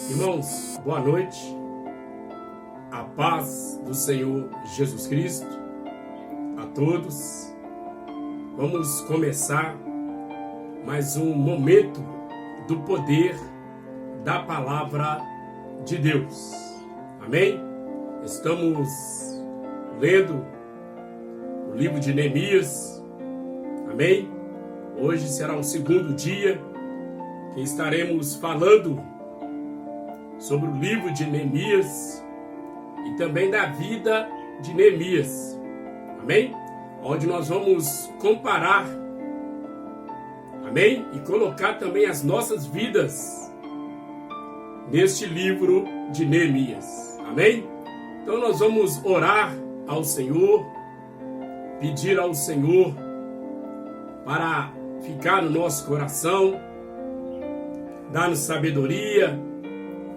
Irmãos, boa noite. A paz do Senhor Jesus Cristo a todos. Vamos começar mais um momento do poder da palavra de Deus. Amém? Estamos lendo o livro de Neemias. Amém? Hoje será o segundo dia que estaremos falando sobre o livro de Neemias e também da vida de Neemias. Amém? Onde nós vamos comparar, amém? E colocar também as nossas vidas neste livro de Neemias. Amém? Então nós vamos orar ao Senhor, pedir ao Senhor para ficar no nosso coração, dar-nos sabedoria,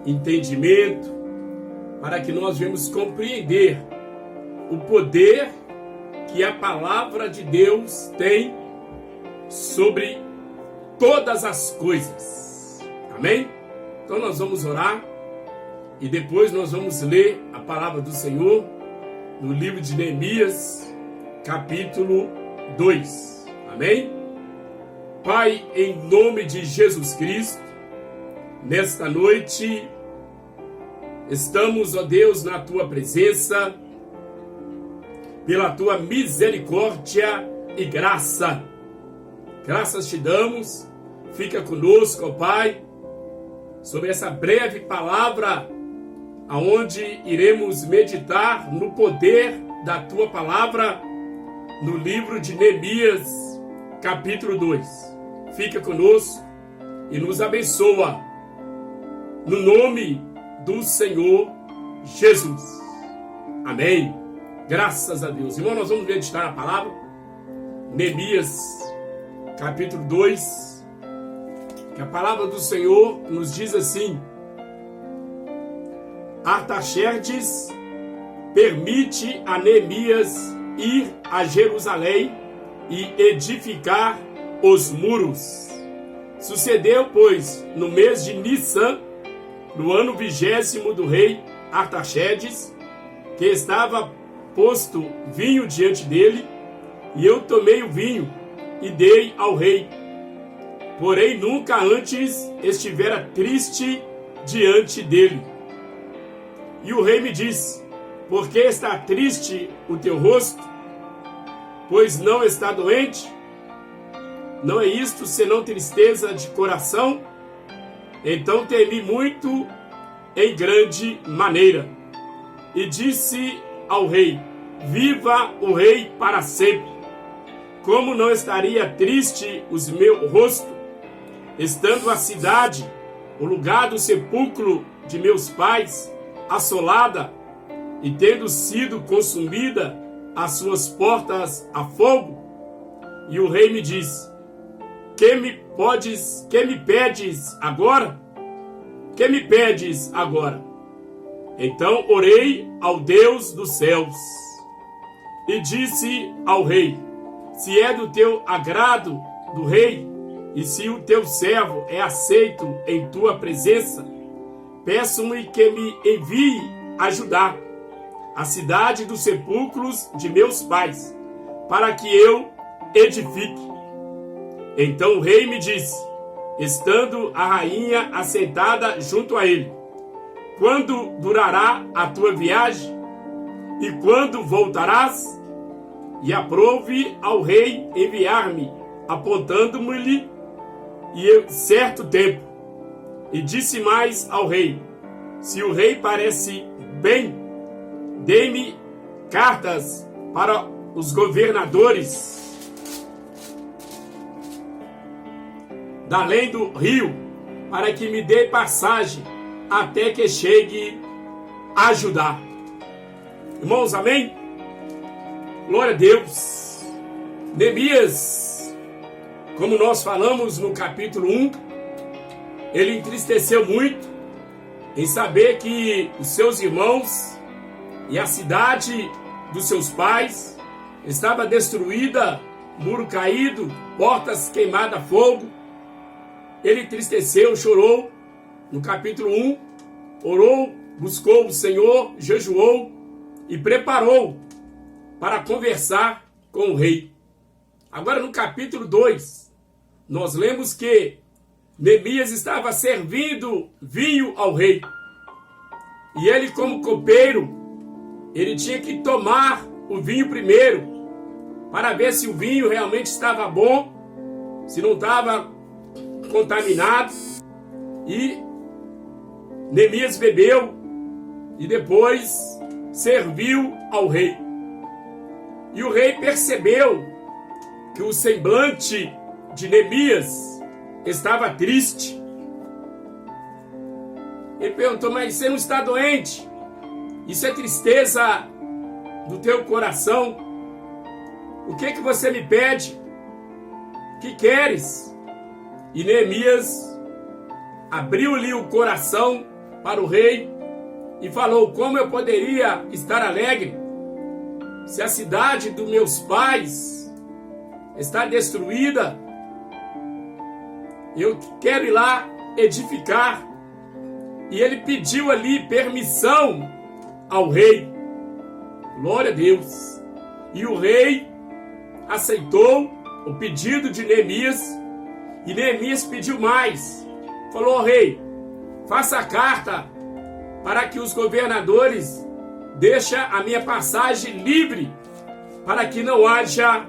entendimento, para que nós venhamos compreender o poder que a palavra de Deus tem sobre todas as coisas. Amém? Então nós vamos orar e depois nós vamos ler a palavra do Senhor no livro de Neemias, capítulo 2. Amém? Pai, em nome de Jesus Cristo, nesta noite, estamos, ó Deus, na Tua presença, pela Tua misericórdia e graça. Graças te damos, fica conosco, ó Pai, sobre essa breve palavra, aonde iremos meditar no poder da Tua palavra, no livro de Neemias, capítulo 2. Fica conosco e nos abençoa, no nome do Senhor Jesus. Amém. Graças a Deus. Irmão, nós vamos meditar a palavra. Neemias, capítulo 2. Que a palavra do Senhor nos diz assim: Artaxerxes permite a Neemias ir a Jerusalém e edificar os muros. Sucedeu, pois, no mês de Nissan, no ano 20º do rei Artaxerxes, que estava posto vinho diante dele, e eu tomei o vinho e dei ao rei. Porém, nunca antes estivera triste diante dele. E o rei me disse: por que está triste o teu rosto? Pois não está doente? Não é isto senão tristeza de coração? Então temi muito em grande maneira. E disse ao rei: viva o rei para sempre. Como não estaria triste o meu rosto, estando a cidade, o lugar do sepulcro de meus pais, assolada, e tendo sido consumida as suas portas a fogo? E o rei me disse: Que me pedes agora? Que me pedes agora? Então orei ao Deus dos céus e disse ao rei: se é do teu agrado, do rei, e se o teu servo é aceito em tua presença, peço-me que me envie ajudar a cidade dos sepulcros de meus pais, para que eu edifique. Então o rei me disse, estando a rainha assentada junto a ele: quando durará a tua viagem? E quando voltarás? E aprouve ao rei enviar-me, apontando-me-lhe certo tempo. E disse mais ao rei: se o rei parece bem, dê-me cartas para os governadores da além do rio, para que me dê passagem até que chegue a Judá. Irmãos, amém? Glória a Deus. Neemias, como nós falamos no capítulo 1, ele entristeceu muito em saber que os seus irmãos e a cidade dos seus pais estava destruída, muro caído, portas queimadas a fogo. Ele entristeceu, chorou, no capítulo 1, orou, buscou o Senhor, jejuou e preparou para conversar com o rei. Agora no capítulo 2, nós lemos que Neemias estava servindo vinho ao rei. E ele, como copeiro, ele tinha que tomar o vinho primeiro, para ver se o vinho realmente estava bom, se não estava contaminado. E Neemias bebeu e depois serviu ao rei. E o rei percebeu que o semblante de Neemias estava triste. Ele perguntou: mas você não está doente? Isso é tristeza do teu coração? O que você me pede? O que queres? E Neemias abriu-lhe o coração para o rei e falou: como eu poderia estar alegre se a cidade dos meus pais está destruída? Eu quero ir lá edificar. E ele pediu ali permissão ao rei. Glória a Deus. E o rei aceitou o pedido de Neemias. E Neemias pediu mais. Falou: rei, faça a carta para que os governadores deixem a minha passagem livre, para que não haja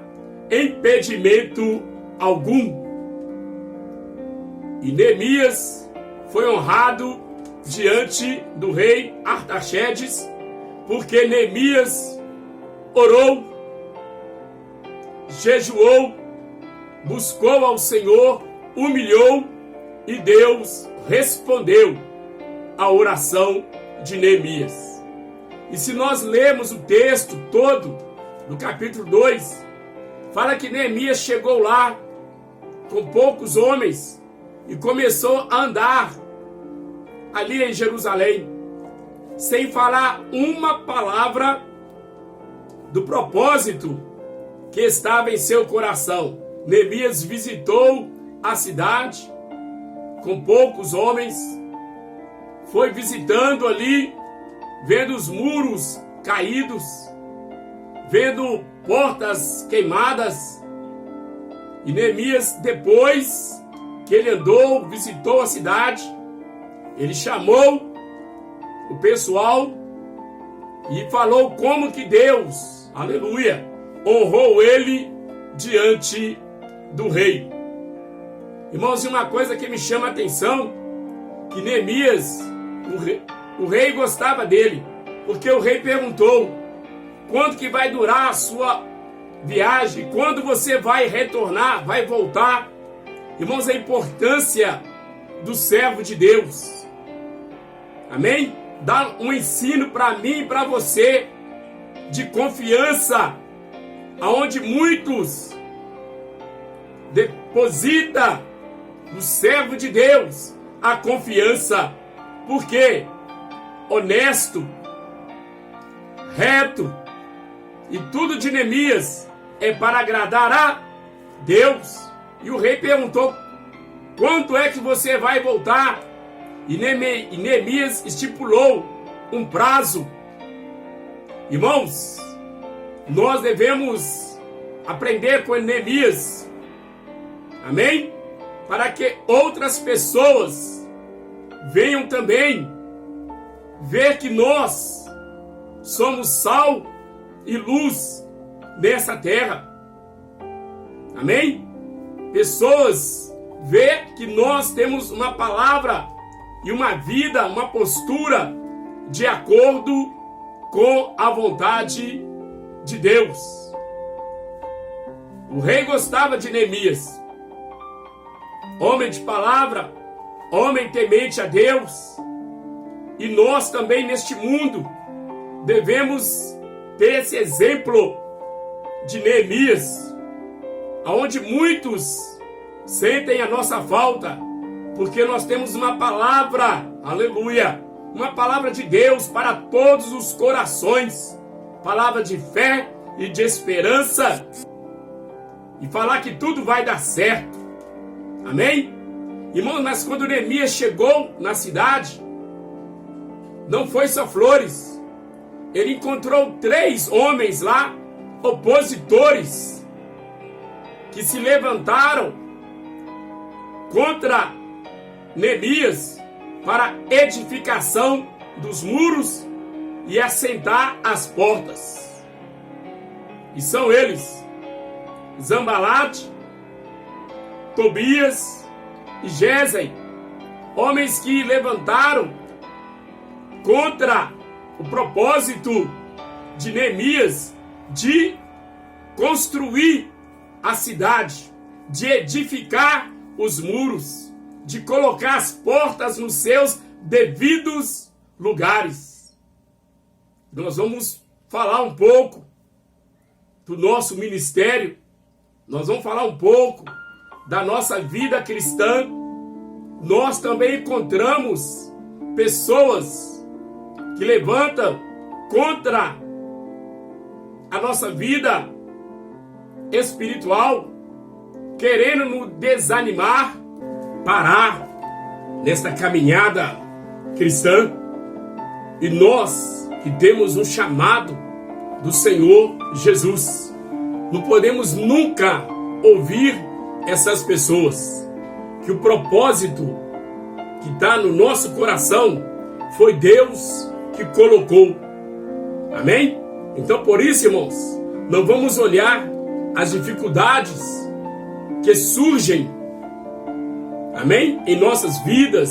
impedimento algum. E Neemias foi honrado diante do rei Artaxerxes, porque Neemias orou, jejuou, buscou ao Senhor, humilhou, e Deus respondeu a oração de Neemias. E se nós lermos o texto todo do capítulo 2, fala que Neemias chegou lá com poucos homens e começou a andar ali em Jerusalém, sem falar uma palavra do propósito que estava em seu coração. Neemias visitou a cidade com poucos homens, foi visitando ali, vendo os muros caídos, vendo portas queimadas. E Neemias, depois que ele andou, visitou a cidade, ele chamou o pessoal e falou como que Deus, aleluia, honrou ele diante do rei. Irmãos, e uma coisa que me chama a atenção, que Neemias, o rei gostava dele, porque o rei perguntou: quanto que vai durar a sua viagem? Quando você vai retornar, vai voltar? Irmãos, a importância do servo de Deus. Amém? Dá um ensino para mim e para você de confiança, aonde muitos deposita no servo de Deus a confiança. Por quê? Honesto, reto, e tudo de Neemias é para agradar a Deus. E o rei perguntou: quanto é que você vai voltar? E Neemias estipulou um prazo. Irmãos, nós devemos aprender com Neemias, amém? Para que outras pessoas venham também ver que nós somos sal e luz nessa terra, amém? Pessoas ver que nós temos uma palavra e uma vida, uma postura de acordo com a vontade de Deus. O rei gostava de Neemias, homem de palavra, homem temente a Deus. E nós também neste mundo devemos ter esse exemplo de Neemias, aonde muitos sentem a nossa falta, porque nós temos uma palavra, aleluia, uma palavra de Deus para todos os corações, palavra de fé e de esperança, e falar que tudo vai dar certo, amém? Irmãos, mas quando Neemias chegou na cidade, não foi só flores. Ele encontrou 3 homens lá, opositores, que se levantaram contra Neemias para edificação dos muros e assentar as portas. E são eles, Sanbalate, Tobias e Gesem, homens que levantaram contra o propósito de Neemias de construir a cidade, de edificar os muros, de colocar as portas nos seus devidos lugares. Nós vamos falar um pouco do nosso ministério, nós vamos falar um pouco da nossa vida cristã. Nós também encontramos pessoas que levantam contra a nossa vida espiritual, querendo nos desanimar, parar nesta caminhada cristã. E nós que temos um chamado do Senhor Jesus, não podemos nunca ouvir essas pessoas, que o propósito que está no nosso coração foi Deus que colocou. Amém? Então, por isso, irmãos, não vamos olhar as dificuldades que surgem, amém, em nossas vidas,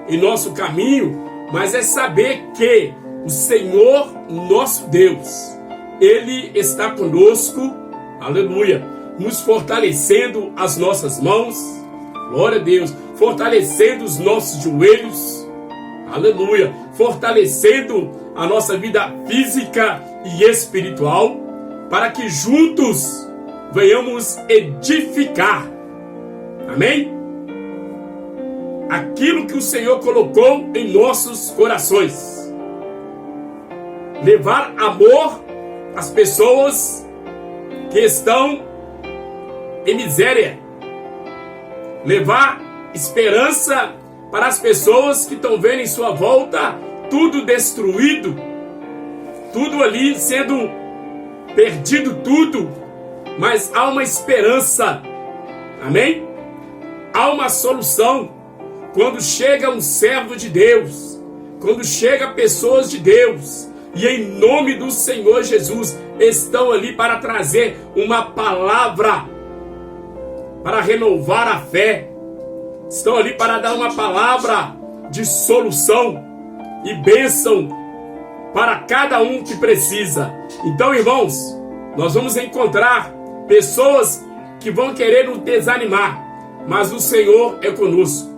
em nosso caminho, mas é saber que o Senhor, nosso Deus, Ele está conosco, aleluia, nos fortalecendo as nossas mãos, glória a Deus, fortalecendo os nossos joelhos, aleluia, fortalecendo a nossa vida física e espiritual, para que juntos venhamos edificar, amém? Aquilo que o Senhor colocou em nossos corações. Levar amor às pessoas que estão em miséria. Levar esperança para as pessoas que estão vendo em sua volta tudo destruído, tudo ali sendo perdido, tudo, mas há uma esperança, amém? Há uma solução quando chega um servo de Deus, quando chega pessoas de Deus, e em nome do Senhor Jesus estão ali para trazer uma palavra, para renovar a fé, estão ali para dar uma palavra de solução e bênção para cada um que precisa. Então, irmãos, nós vamos encontrar pessoas que vão querer nos desanimar, mas o Senhor é conosco,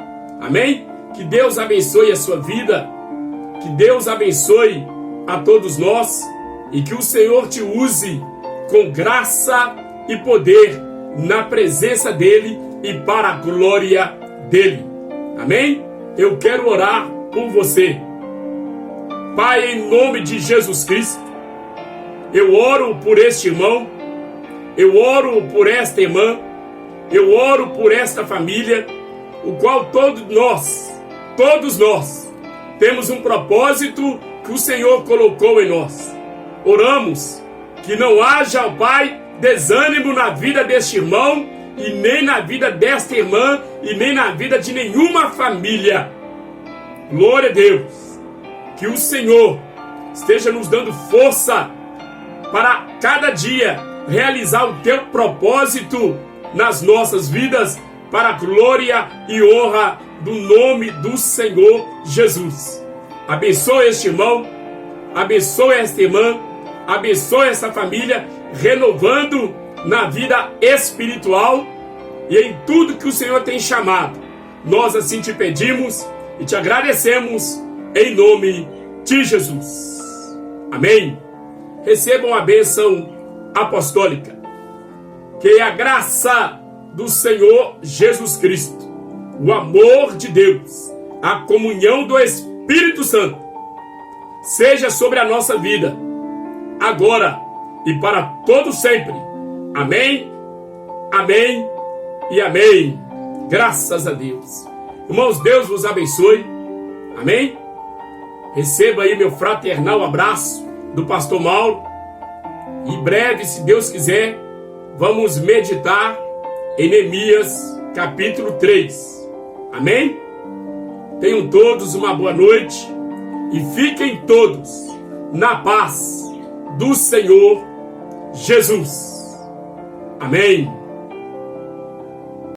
amém? Que Deus abençoe a sua vida, que Deus abençoe a todos nós, e que o Senhor te use com graça e poder na presença dEle e para a glória dEle, amém? Eu quero orar por você. Pai, em nome de Jesus Cristo, eu oro por este irmão, eu oro por esta irmã, eu oro por esta família, o qual todos nós temos um propósito que o Senhor colocou em nós. Oramos que não haja, Pai, desânimo na vida deste irmão, e nem na vida desta irmã, e nem na vida de nenhuma família. Glória a Deus. Que o Senhor esteja nos dando força para cada dia realizar o teu propósito nas nossas vidas, para a glória e honra do nome do Senhor Jesus. Abençoe este irmão, abençoe esta irmã, abençoe essa família, renovando na vida espiritual e em tudo que o Senhor tem chamado. Nós assim te pedimos e te agradecemos em nome de Jesus. Amém. Recebam a bênção apostólica. Que a graça do Senhor Jesus Cristo, o amor de Deus, a comunhão do Espírito Santo seja sobre a nossa vida, agora e para todo sempre. Amém, amém e amém. Graças a Deus. Irmãos, Deus vos abençoe. Amém. Receba aí meu fraternal abraço do pastor Mauro. Em breve, se Deus quiser, vamos meditar em Neemias capítulo 3. Amém? Tenham todos uma boa noite e fiquem todos na paz do Senhor Jesus. Amém.